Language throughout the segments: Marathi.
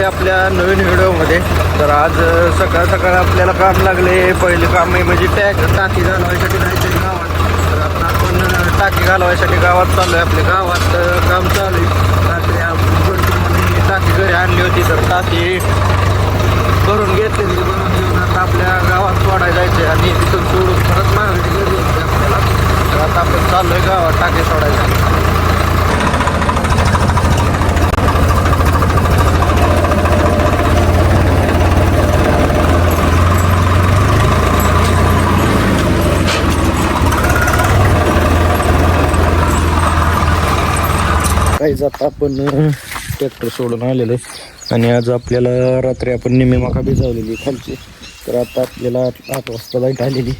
आपल्या नवीन व्हिडिओमध्ये. तर आज सकाळ सकाळ आपल्याला काम लागले. पहिले काम आहे म्हणजे टाकी घालवायसाठी जायचं गावात. तर आता आपण टाकी घालवायसाठी गावात चाललो आहे. आपल्या गावात काम चालू आहे. रात्री आपण टाकी घरी आणली होती. तर टाकी भरून घेतलेली. भरून घेऊन आता आपल्या गावात सोडायला जायचं आणि तिथून सोडून परत माघारी गेली होती आपल्याला. तर आता आपण चाललो आहे गावात टाकी सोडायला. काहीच आता आपण ट्रॅक्टर सोडून आलेलो आहे आणि आज आपल्याला रात्री आपण निम्मी मका भिजवलेली खालची. तर आता आपल्याला 8 वाजता लाईट आलेली.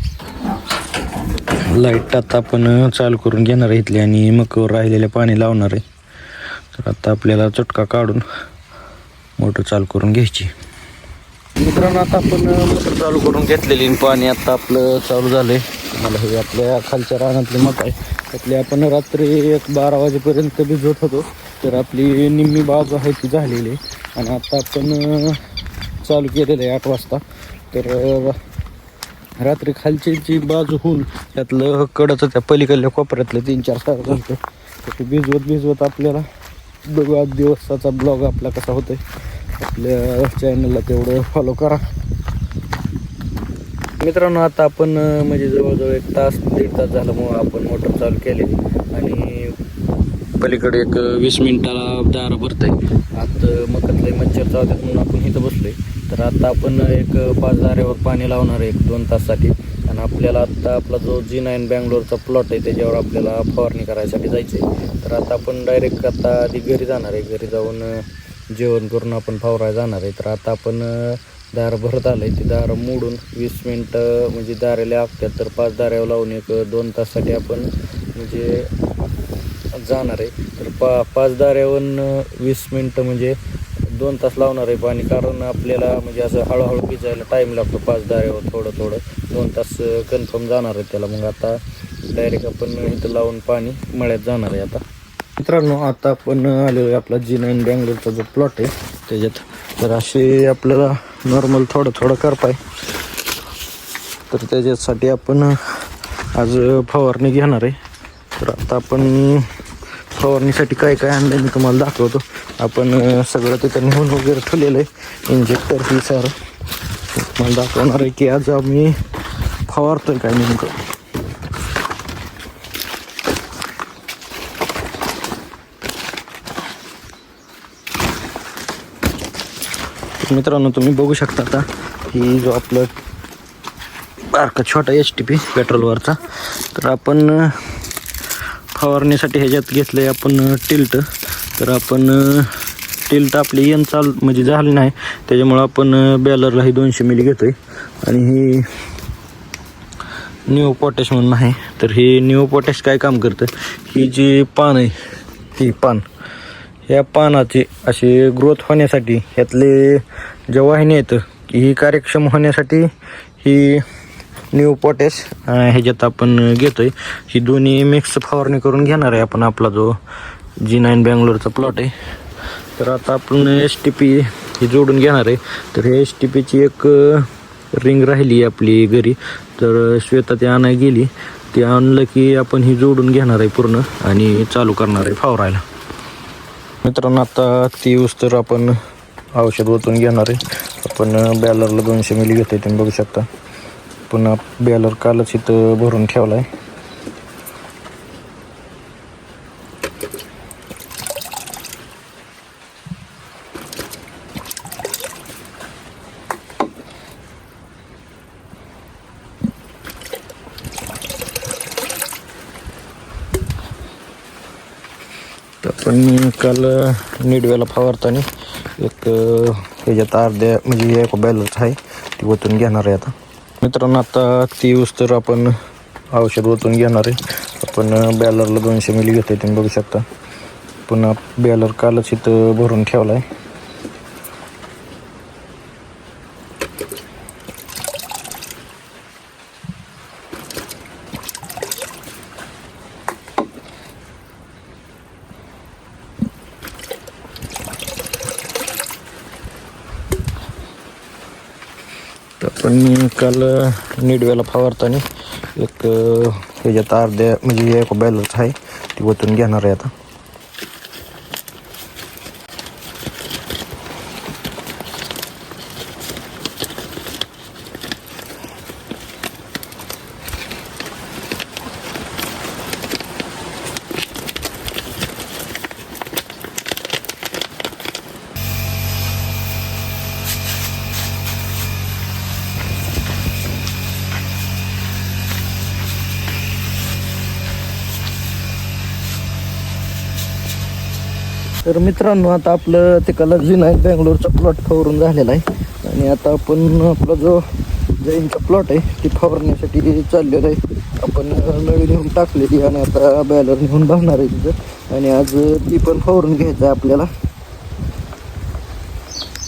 लाईट आता आपण चालू करून घेणार आहे इथली आणि मकावर राहिलेले पाणी लावणार आहे. तर आता आपल्याला चटका काढून मोटर चालू करून घ्यायची. मित्रांनो, आता आपण मोटर चालू करून घेतलेली. पाणी आता आपलं चालू झालं आहे. मला हे आपल्या खालच्या रानातली मका आहे. त्यातली आपण रात्री 12 वाजेपर्यंत भिजवत होतो. तर आपली निम्मी बाजू आहे ती झालेली आहे आणि आता आपण चालू केलेलं आहे 8 वाजता. तर रात्री खालची जी बाजू होऊन त्यातलं कडचं त्या पलीकडल्या कोपऱ्यातलं 3-4 तास झालं. तर ते भिजवत आपल्याला बघू. 8 दिवसाचा ब्लॉग आपला कसा होतोय. आपल्या चॅनलला तेवढं फॉलो करा. मित्रांनो, आता आपण म्हणजे जवळजवळ 1 तास 1.5 तास झालं मग आपण मोटर चालू केलेली आणि पलीकडे एक 20 मिनिटाला दारा भरत आहे. आता मकातले मच्छर चावतात म्हणून आपण इथं बसलोय. तर आता आपण एक 5 दाऱ्यावर पाणी लावणार आहे 1-2 तासासाठी. आणि आपल्याला आत्ता आपला जो G9 बँगलोरचा प्लॉट आहे त्याच्यावर आपल्याला फवारणी करायसाठी जायचं आहे. तर आता आपण डायरेक्ट आता आधी घरी जाणार आहे. घरी जाऊन जेवण करून आपण फवारायला जाणार आहे. तर आता आपण दारं भरत आलं आहे. ती दारं मोडून 20 मिनटं म्हणजे दाऱ्याला लागतात. तर 5 दाऱ्यावर लावून 1-2 तासासाठी आपण म्हणजे जाणार आहे. तर 5 दाऱ्यावरून 20 मिनटं म्हणजे 2 तास लावणार आहे पाणी. कारण आपल्याला म्हणजे असं हळूहळू भिजायला टाईम लागतो. 5 दाऱ्यावर थोडं 2 तास कन्फर्म जाणार आहे त्याला. मग आता डायरेक्ट आपण इथं लावून पाणी मळ्यात जाणार आहे. आता मित्रांनो, आता आपण आलो आहे आपला G9 बँगलोरचा जो प्लॉट आहे त्याच्यात. तर असे आपल्याला नॉर्मल थोडं करपाय. तर त्याच्यासाठी आपण आज फवारणी घेणार आहे. तर आता आपण फवारणीसाठी काय काय आणलं मी तुम्हाला दाखवतो. आपण सगळं तिथं नेऊन वगैरे ठेवलेलं आहे. इंजेक्टर ही सारं मला दाखवणार आहे की आज आम्ही फवारतोय काय नेमकं. मित्रांनो, तुम्ही बघू शकता आता ही जो आपलं बारका छोटा HTP पेट्रोलवरचा. तर आपण फवारणीसाठी ह्याच्यात घेतलं आहे आपण टिल्ट. तर आपण टिल्ट आपली चाल म्हणजे झाली नाही त्याच्यामुळं आपण बॅलरला ही 200 मिली घेतो आहे. आणि ही न्यू पोटॅश म्हणून आहे. तर ही न्यू पोटॅश काय काम करतं, ही जी पान आहे ही ह्या पानाची अशी ग्रोथ होण्यासाठी ह्यातले ज्या वाहिनी आहेत की ही कार्यक्षम होण्यासाठी ही न्यू पोटॅश ह्याच्यात आपण घेतो आहे. ही दोन्ही मिक्स फवारणी करून घेणार आहे आपण आपला जो G9 बँगलोरचा प्लॉट आहे. तर आता आपण STP ही जोडून घेणार आहे. तर हे STPची एक रिंग राहिली आपली घरी. तर श्वेता ती आणायला गेली. ती आणलं की आपण ही जोडून घेणार आहे पूर्ण आणि चालू करणार आहे फवारायला. मित्रांनो, आता ती तर आपण औषध ओतून घेणार आहे. आपण बॅलरला 200 मिली घेतो तुम्ही बघू शकता. पुन्हा बॅलर कालच इथं भरून ठेवला आहे. तर आपण काल निडव्याला फवारताना एक ह्याच्यात अर्ध्या म्हणजे एक बॅलर आहे ती ओतून घेणार आहे. आता मित्रांनो, आता ती तर आपण औषध ओतून घेणार आहे. आपण बॅलरला 200 मिली घेतो तुम्ही बघू शकता. पुन्हा बॅलर कालच इथं भरून ठेवला आहे. आपण काल निडव्याला फवारताना एक ह्याच्यात अर्ध्या म्हणजे एक बॅलन्स आहे ती ओतून घेणार आहे आता. तर मित्रांनो, आता आपलं ते विनायक बँगलोरचा प्लॉट फवारून झालेला आहे आणि आता आपण आपला जो जैनचा प्लॉट आहे ती फवारण्यासाठी चाललेला आहे. आपण नळी नेऊन टाकलेली आणि आता बॅलर नेऊन बघणार आहे तिथं आणि आज ती पण फवारून घ्यायचं आहे आपल्याला.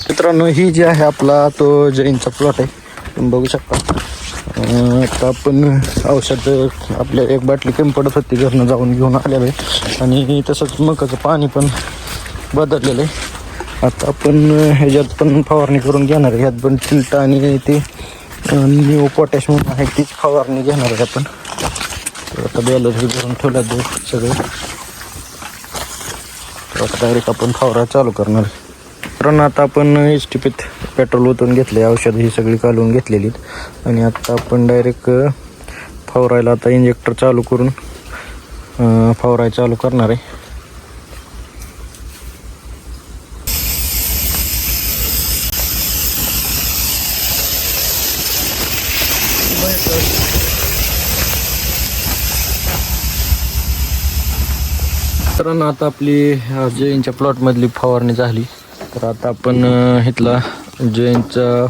मित्रांनो, ही जी आहे आपला तो जैनचा प्लॉट आहे, तुम्ही बघू शकता. आता आपण औषध आपल्या एक बाटली कमी पडत होती, घरनं जाऊन घेऊन आलेलं आहे आणि तसंच मकाचं पाणी पण बदललेलं आहे. आता आपण ह्याच्यात पण फवारणी करून घेणार आहे. ह्यात पण चिलटा आणि ते न्यू पोटॅश म्हणून आहे तीच फवारणी घेणार आहे आपण. तर आता बॅलर हे भरून ठेवलं सगळं, तर आता डायरेक्ट आपण फवारा चालू करणार आहे. कारण आता आपण HTPत पेट्रोल ओतून घेतले, औषध ही सगळी काढून घेतलेली आणि आता आपण डायरेक्ट फवारायला आता इंजेक्टर चालू करून फवारायला चालू करणार आहे. तर आता आपली जैनच्या प्लॉटमधली फवारणी झाली. तर आता आपण इथला जैनच्या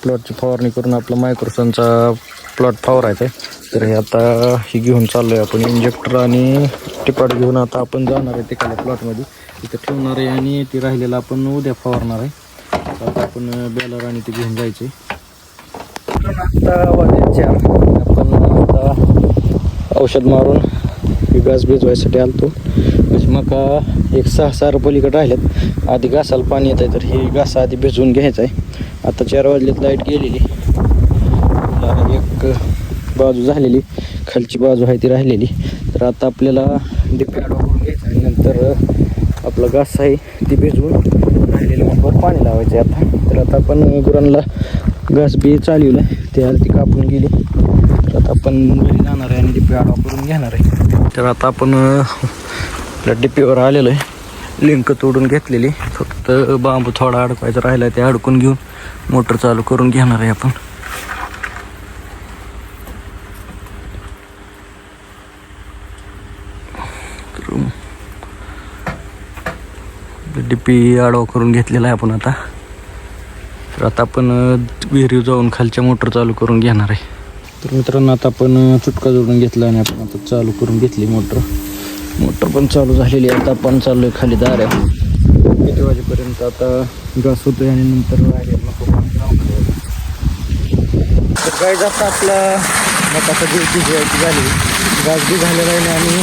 प्लॉटची फवारणी करून आपला मायक्रोसनचा प्लॉट फवारायचा आहे. तर हे आता ही घेऊन चाललो आहे आपण इंजेक्टर आणि टिपाट घेऊन. आता आपण जाणार आहे तिकडल्या प्लॉटमध्ये, तिथं ठेवणार आहे आणि ती राहिलेला आपण उद्या फवारणार आहे. तर आता आपण बॅलर आणि ते घेऊन जायचे. आता वाजायचे आपण आता औषध मारून घास भिजवायसाठी आलतो. म्हणजे मका एक 6 पलीकडे राहिल्यात, आधी घासाला पाणी येत आहे तर ही घास आधी भिजवून घ्यायचं आहे. आता 4 वाजलेत, लाईट गेलेली, एक बाजू झालेली, खालची बाजू आहे ती राहिलेली. तर आता आपल्याला डिपी करून घ्यायचं आहे, नंतर आपला घास आहे ती भिजवून राहिलेली मकावर पाणी लावायचं आहे. आता तर आता आपण गुरांना घास बी चालवलं, ते आधी कापून गेली. तर आता आपण घरी जाणार आहे आणि डिपी करून घेणार आहे. तर आता आपण आपल्या डिपीवर आलेलो आहे, लिंक तोडून घेतलेली, फक्त बांबू थोडा अडकवायचा राहिला ते अडकून घेऊन मोटर चालू करून घेणार आहे आपण. डिपी आडवा करून घेतलेला आहे आपण आता. तर आता आपण विहिरीव जाऊन खालच्या मोटर चालू करून घेणार आहे. तर मित्रांनो, आता आपण चुटका जोडून घेतला आणि आपण आता चालू करून घेतली मोटर पण चालू झालेली आहे. आता आपण चाललो आहे खाली दाऱ्या. किती वाजेपर्यंत आता घास होतोय आणि नंतर राहिलेलं नको. तर काय जास्त आपला मकाचा भिजवायची झाली, घास बी झालेला आहे आणि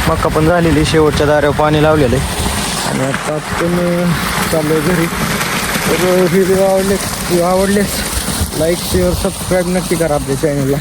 मका पण झालेली, शेवटच्या दाऱ्यावर पाणी लावलेलं आहे आणि आता आपण चाललो आहे घरी. तर व्हिडिओ आवडलेच लाईक शेअर सबस्क्राईब नक्की करा आपल्या चॅनलला.